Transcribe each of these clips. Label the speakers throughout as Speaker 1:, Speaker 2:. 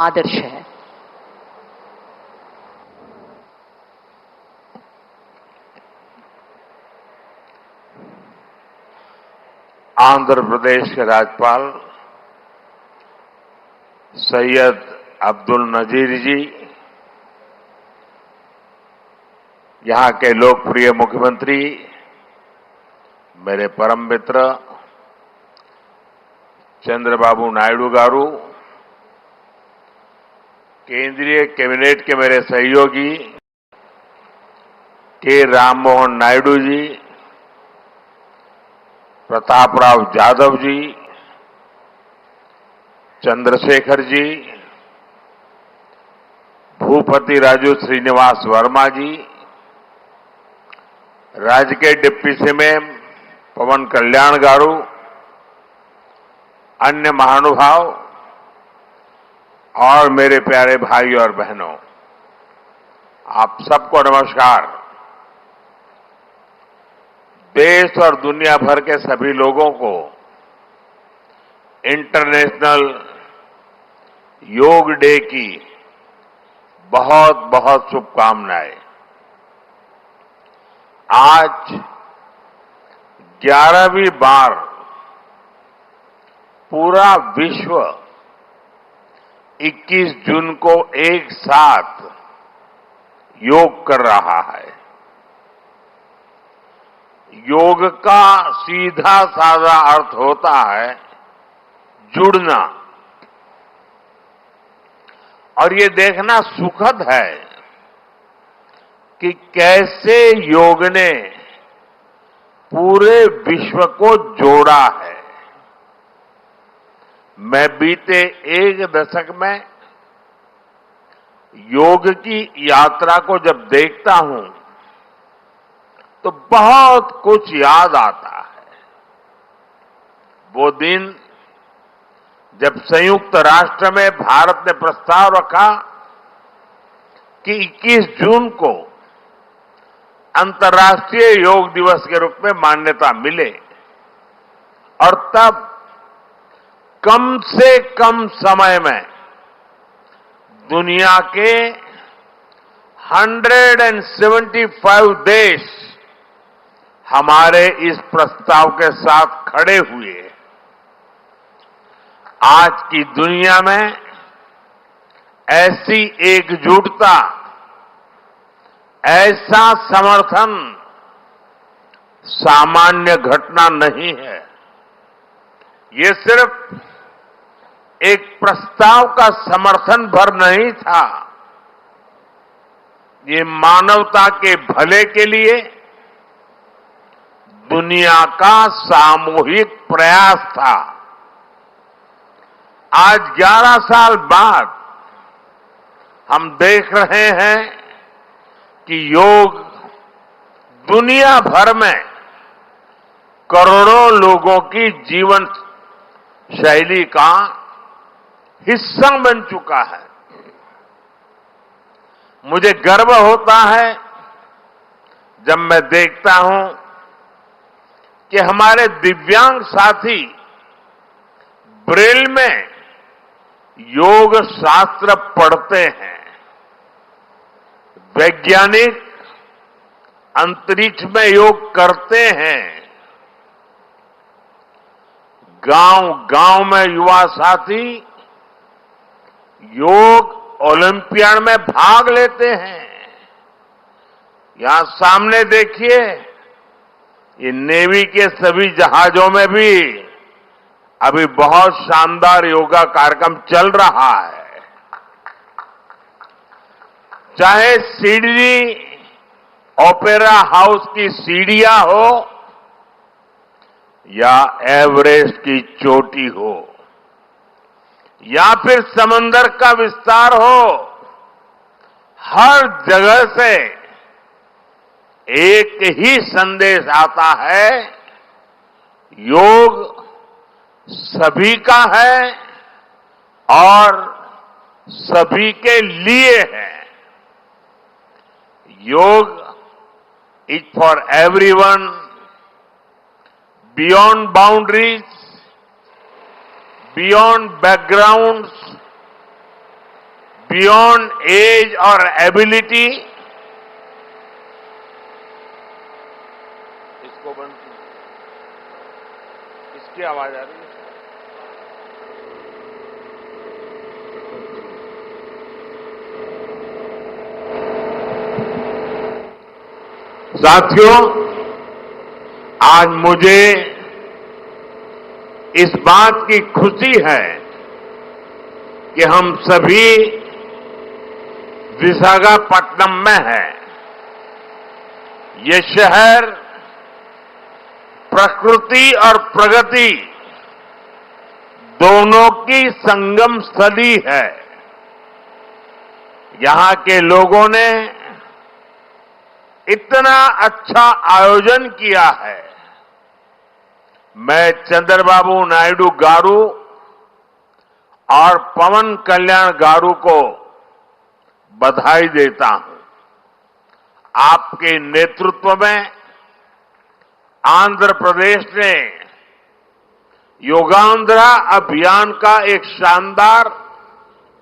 Speaker 1: आदर्श है।
Speaker 2: आंध्र प्रदेश के राज्यपाल सैयद अब्दुल नजीर जी, यहां के लोकप्रिय मुख्यमंत्री मेरे परम मित्र चंद्रबाबू नायडू गारू, केंद्रीय कैबिनेट के मेरे सहयोगी के राममोहन नायडू जी, प्रतापराव जाधव जी, चंद्रशेखर जी, भूपति राजू श्रीनिवास वर्मा जी, राज्य के डिप्टी सीएम पवन कल्याण गारू, अन्य महानुभाव और मेरे प्यारे भाई और बहनों, आप सबको नमस्कार। देश और दुनिया भर के सभी लोगों को इंटरनेशनल योग डे की बहुत बहुत शुभकामनाएं। आज 11वीं बार पूरा विश्व 21 जून को एक साथ योग कर रहा है। योग का सीधा साधा अर्थ होता है जुड़ना, और ये देखना सुखद है कि कैसे योग ने पूरे विश्व को जोड़ा है। मैं बीते एक दशक में योग की यात्रा को जब देखता हूं तो बहुत कुछ याद आता है। वो दिन जब संयुक्त राष्ट्र में भारत ने प्रस्ताव रखा कि 21 जून को अंतर्राष्ट्रीय योग दिवस के रूप में मान्यता मिले, और तब कम से कम समय में दुनिया के 175 देश हमारे इस प्रस्ताव के साथ खड़े हुए। आज की दुनिया में ऐसी एकजुटता, ऐसा समर्थन सामान्य घटना नहीं है। ये सिर्फ एक प्रस्ताव का समर्थन भर नहीं था, ये मानवता के भले के लिए दुनिया का सामूहिक प्रयास था। आज 11 साल बाद हम देख रहे हैं कि योग दुनिया भर में करोड़ों लोगों की जीवन शैली का हिस्सा बन चुका है। मुझे गर्व होता है जब मैं देखता हूं कि हमारे दिव्यांग साथी ब्रेल में योग शास्त्र पढ़ते हैं, वैज्ञानिक अंतरिक्ष में योग करते हैं, गांव-गांव में युवा साथी योग ओलंपियाड में भाग लेते हैं। यहां सामने देखिए, ये नेवी के सभी जहाजों में भी अभी बहुत शानदार योगा कार्यक्रम चल रहा है। चाहे सिडनी ओपेरा हाउस की सीढ़ियां हो या एवरेस्ट की चोटी हो या फिर समंदर का विस्तार हो, हर जगह से एक ही संदेश आता है, योग सभी का है और सभी के लिए है। योग is for everyone, beyond boundaries, beyond backgrounds beyond age or ability. इसको बंद कीजिए, इसकी आवाज आ रही है। साथियों, आज मुझे इस बात की खुशी है कि हम सभी विशाखापट्टनम में हैं। ये शहर प्रकृति और प्रगति दोनों की संगम स्थली है। यहां के लोगों ने इतना अच्छा आयोजन किया है। मैं चंद्रबाबू नायडू गारू और पवन कल्याण गारू को बधाई देता हूं। आपके नेतृत्व में आंध्र प्रदेश ने योगांध्रा अभियान का एक शानदार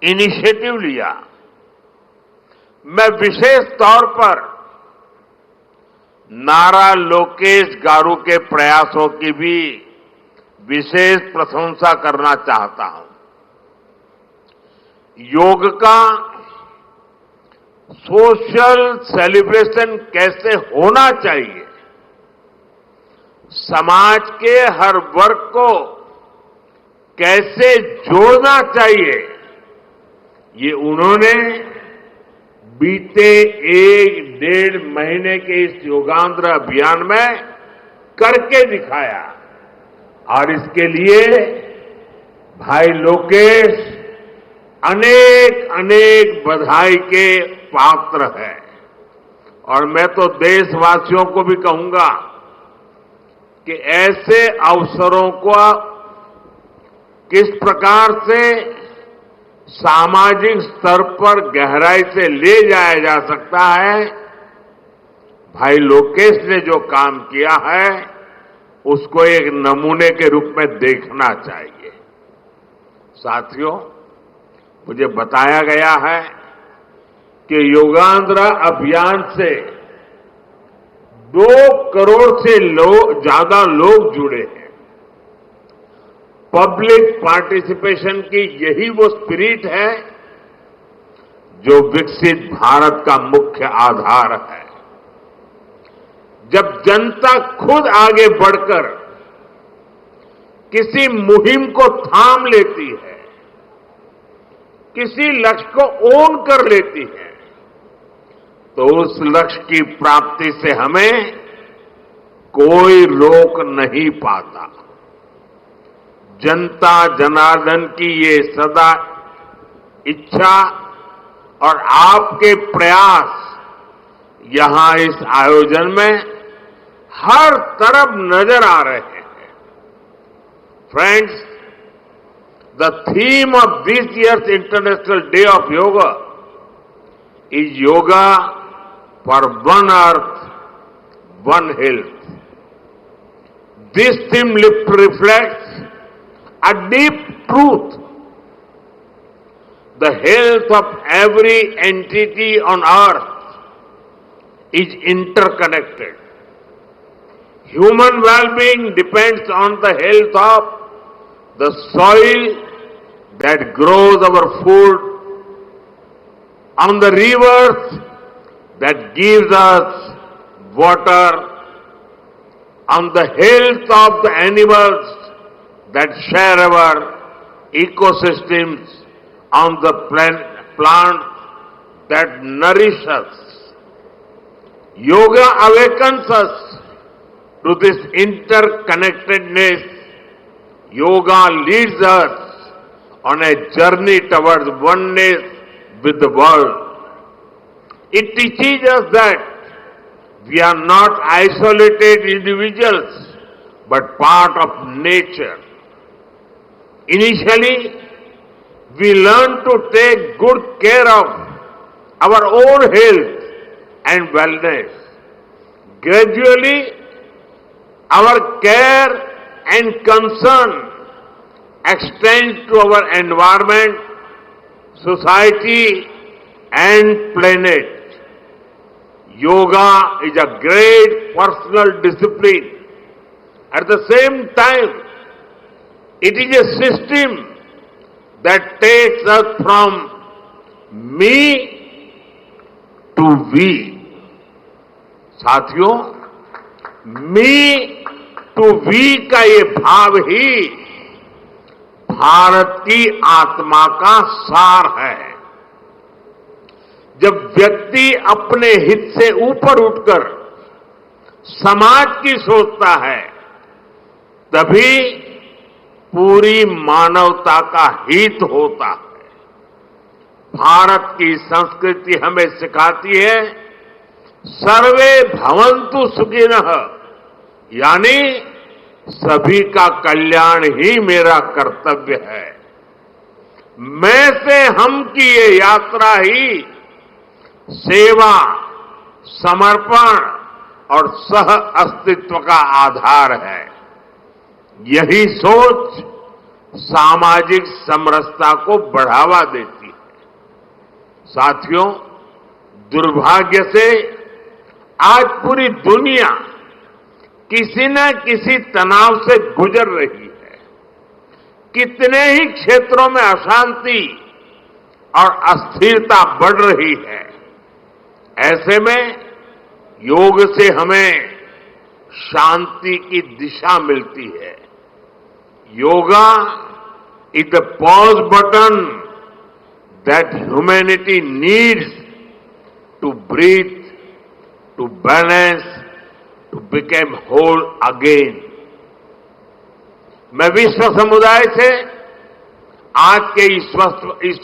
Speaker 2: इनिशिएटिव लिया। मैं विशेष तौर पर नारा लोकेश गारू के प्रयासों की भी विशेष प्रशंसा करना चाहता हूं। योग का सोशल सेलिब्रेशन कैसे होना चाहिए, समाज के हर वर्ग को कैसे जोड़ना चाहिए, ये उन्होंने बीते 1-1.5 महीने के इस योगांध्र अभियान में करके दिखाया। और इसके लिए भाई लोकेश अनेक अनेक बधाई के पात्र है। और मैं तो देशवासियों को भी कहूंगा कि ऐसे अवसरों को किस प्रकार से सामाजिक स्तर पर गहराई से ले जाया जा सकता है, भाई लोकेश ने जो काम किया है उसको एक नमूने के रूप में देखना चाहिए। साथियों, मुझे बताया गया है कि योगांध्रा अभियान से 2 करोड़ से ज्यादा लोग जुड़े हैं। पब्लिक पार्टिसिपेशन की यही वो स्पिरिट है जो विकसित भारत का मुख्य आधार है। जब जनता खुद आगे बढ़कर किसी मुहिम को थाम लेती है, किसी लक्ष्य को ओन कर लेती है, तो उस लक्ष्य की प्राप्ति से हमें कोई रोक नहीं पाता। जनता जनार्दन की ये सदा इच्छा और आपके प्रयास यहां इस आयोजन में हर तरफ नजर आ रहे हैं। Friends, the theme of this years international day of yoga is yoga for one earth one health. This theme reflects a deep truth. The health of every entity on earth is interconnected. Human well-being depends on the health of the soil that grows our food, on the rivers that gives us water, on the health of the animals that share our ecosystems, on the plants that nourish us. Yoga awakens us to this interconnectedness. Yoga leads us on a journey towards oneness with the world. It teaches us that we are not isolated individuals, but part of nature. Initially, we learn to take good care of our own health and wellness. Gradually, our care and concern extends to our environment, society and planet. Yoga is a great personal discipline. At the same time, it is a system that takes us from me to we. साथियों, मी to we का ये भाव ही भारत की आत्मा का सार है। जब व्यक्ति अपने हित से ऊपर उठकर समाज की सोचता है, तभी पूरी मानवता का हित होता है। भारत की संस्कृति हमें सिखाती है सर्वे भवन्तु सुखिनः, यानी सभी का कल्याण ही मेरा कर्तव्य है। मैं से हम की ये यात्रा ही सेवा, समर्पण और सह अस्तित्व का आधार है। यही सोच सामाजिक समरसता को बढ़ावा देती है। साथियों, दुर्भाग्य से आज पूरी दुनिया किसी न किसी तनाव से गुजर रही है। कितने ही क्षेत्रों में अशांति और अस्थिरता बढ़ रही है। ऐसे में योग से हमें शांति की दिशा मिलती है। Yoga is the pause button that humanity needs to breathe, to balance, to become whole again. मैं विश्व समुदाय से आज के इस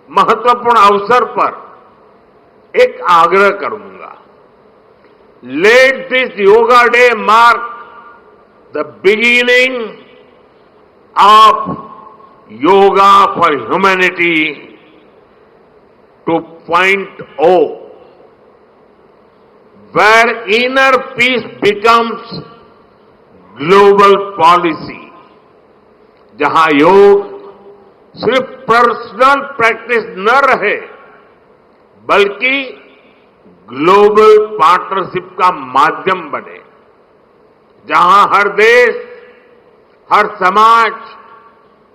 Speaker 2: महत्वपूर्ण अवसर पर एक आग्रह करूंगा। Let this yoga day mark the beginning of yoga for humanity 2.0. where inner peace becomes global policy, जहां योग सिर्फ पर्सनल प्रैक्टिस न रहे, बल्कि ग्लोबल पार्टनरशिप का माध्यम बने, जहां हर देश, हर समाज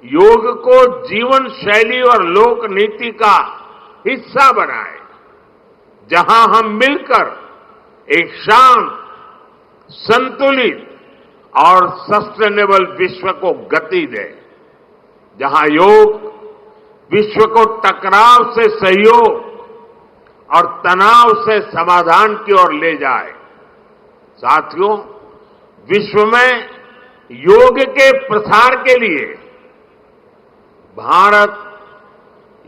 Speaker 2: योग को जीवन शैली और लोक नीति का हिस्सा बनाए, जहां हम मिलकर एक शांत, संतुलित और सस्टेनेबल विश्व को गति दे, जहां योग विश्व को टकराव से सहयोग और तनाव से समाधान की ओर ले जाए। साथियों, विश्व में योग के प्रसार के लिए भारत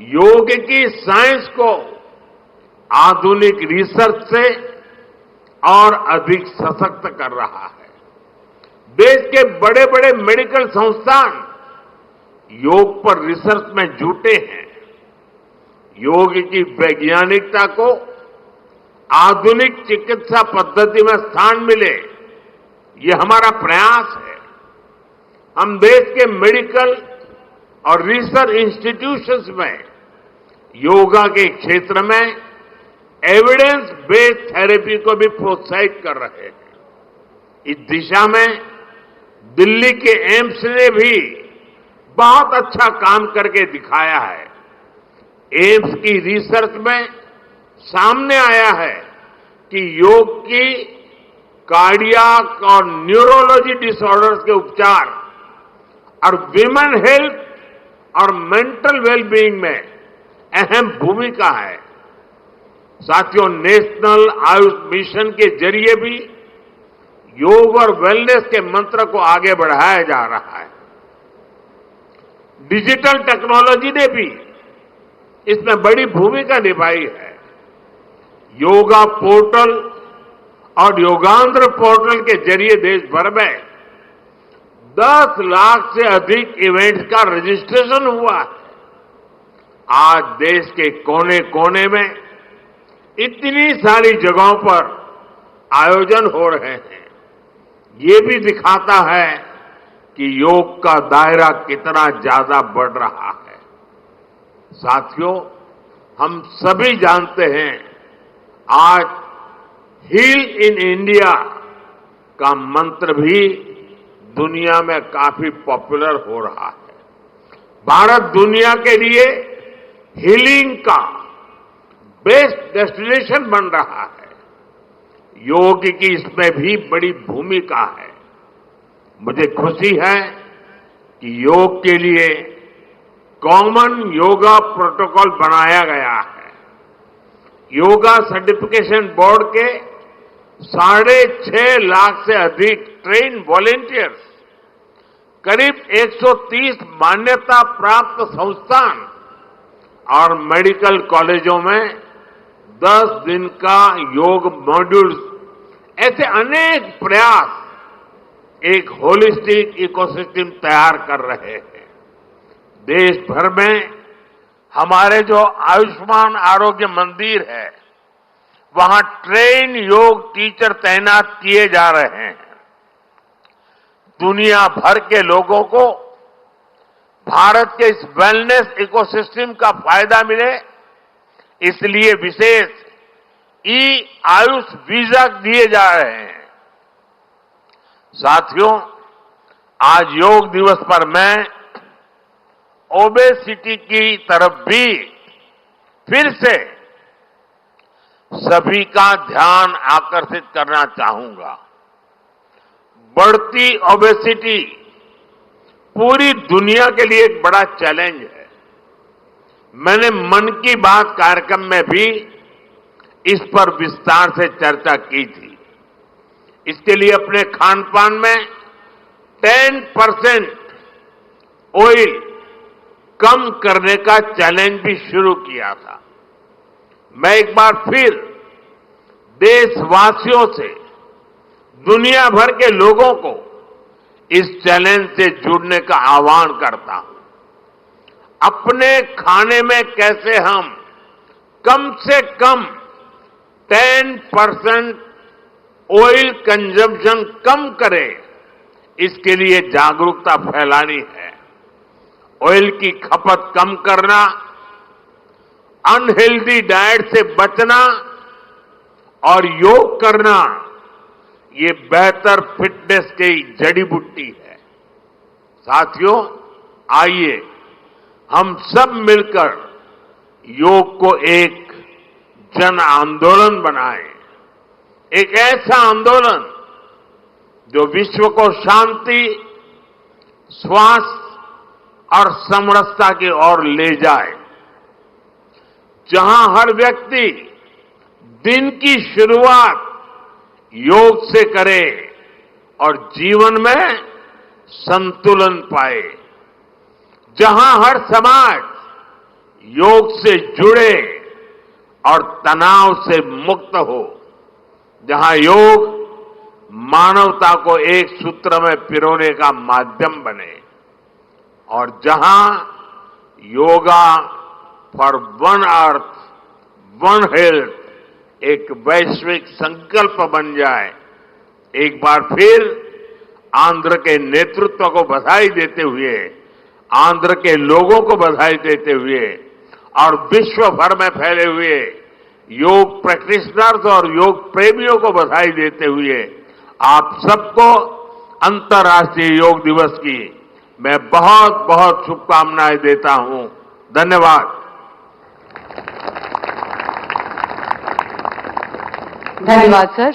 Speaker 2: योग की साइंस को आधुनिक रिसर्च से और अधिक सशक्त कर रहा है। देश के बड़े बड़े मेडिकल संस्थान योग पर रिसर्च में जुटे हैं। योग की वैज्ञानिकता को आधुनिक चिकित्सा पद्धति में स्थान मिले, ये हमारा प्रयास है। हम देश के मेडिकल और रिसर्च इंस्टीट्यूशंस में योगा के क्षेत्र में एविडेंस बेस्ड थेरेपी को भी प्रोत्साहित कर रहे हैं। इस दिशा में दिल्ली के एम्स ने भी बहुत अच्छा काम करके दिखाया है। एम्स की रिसर्च में सामने आया है कि योग की कार्डियक और न्यूरोलॉजी डिसऑर्डर्स के उपचार और विमेन हेल्थ और मेंटल वेलबीइंग में अहम भूमिका है। साथियों, नेशनल आयुष मिशन के जरिए भी योग और वेलनेस के मंत्र को आगे बढ़ाया जा रहा है। डिजिटल टेक्नोलॉजी ने भी इसमें बड़ी भूमिका निभाई है। योगा पोर्टल और योगांध्र पोर्टल के जरिए देश भर में 10 लाख से अधिक इवेंट्स का रजिस्ट्रेशन हुआ है। आज देश के कोने कोने में इतनी सारी जगहों पर आयोजन हो रहे हैं। ये भी दिखाता है कि योग का दायरा कितना ज्यादा बढ़ रहा है। साथियों, हम सभी जानते हैं आज हील इन इंडिया का मंत्र भी दुनिया में काफी पॉपुलर हो रहा है। भारत दुनिया के लिए हीलिंग का बेस्ट डेस्टिनेशन बन रहा है। योग की इसमें भी बड़ी भूमिका है। मुझे खुशी है कि योग के लिए कॉमन योगा प्रोटोकॉल बनाया गया है। योगा सर्टिफिकेशन बोर्ड के 6.5 लाख से अधिक ट्रेन वॉलेंटियर्स, करीब 130 मान्यता प्राप्त संस्थान और मेडिकल कॉलेजों में 10 दिन का योग मॉड्यूल्स, ऐसे अनेक प्रयास एक होलिस्टिक इकोसिस्टम तैयार कर रहे हैं। देश भर में हमारे जो आयुष्मान आरोग्य मंदिर है, वहां ट्रेन योग टीचर तैनात किए जा रहे हैं। दुनिया भर के लोगों को भारत के इस वेलनेस इकोसिस्टम का फायदा मिले, इसलिए विशेष ई आयुष वीजा दिए जा रहे हैं। साथियों, आज योग दिवस पर मैं ओबेसिटी की तरफ भी फिर से सभी का ध्यान आकर्षित करना चाहूंगा। बढ़ती ओबेसिटी पूरी दुनिया के लिए एक बड़ा चैलेंज है। मैंने मन की बात कार्यक्रम में भी इस पर विस्तार से चर्चा की थी। इसके लिए अपने खान पान में 10% ऑयल कम करने का चैलेंज भी शुरू किया था। मैं एक बार फिर देशवासियों से, दुनिया भर के लोगों को इस चैलेंज से जुड़ने का आह्वान करता हूं। अपने खाने में कैसे हम कम से कम 10% ऑयल कंजम्पशन कम करें, इसके लिए जागरूकता फैलानी है। ऑयल की खपत कम करना, अनहेल्दी डाइट से बचना और योग करना, ये बेहतर फिटनेस की जड़ी बूटी है। साथियों, आइए हम सब मिलकर योग को एक जन आंदोलन बनाएं। एक ऐसा आंदोलन जो विश्व को शांति, स्वास्थ्य और समरसता की ओर ले जाए, जहां हर व्यक्ति दिन की शुरुआत योग से करे और जीवन में संतुलन पाए, जहां हर समाज योग से जुड़े और तनाव से मुक्त हो, जहां योग मानवता को एक सूत्र में पिरोने का माध्यम बने, और जहां yoga for one earth one health एक वैश्विक संकल्प बन जाए। एक बार फिर आंध्र के नेतृत्व को बधाई देते हुए, आंध्र के लोगों को बधाई देते हुए और विश्व भर में फैले हुए योग प्रैक्टिशनर्स और योग प्रेमियों को बधाई देते हुए आप सबको अंतर्राष्ट्रीय योग दिवस की मैं बहुत बहुत शुभकामनाएं देता हूं। धन्यवाद।
Speaker 1: धन्यवाद सर।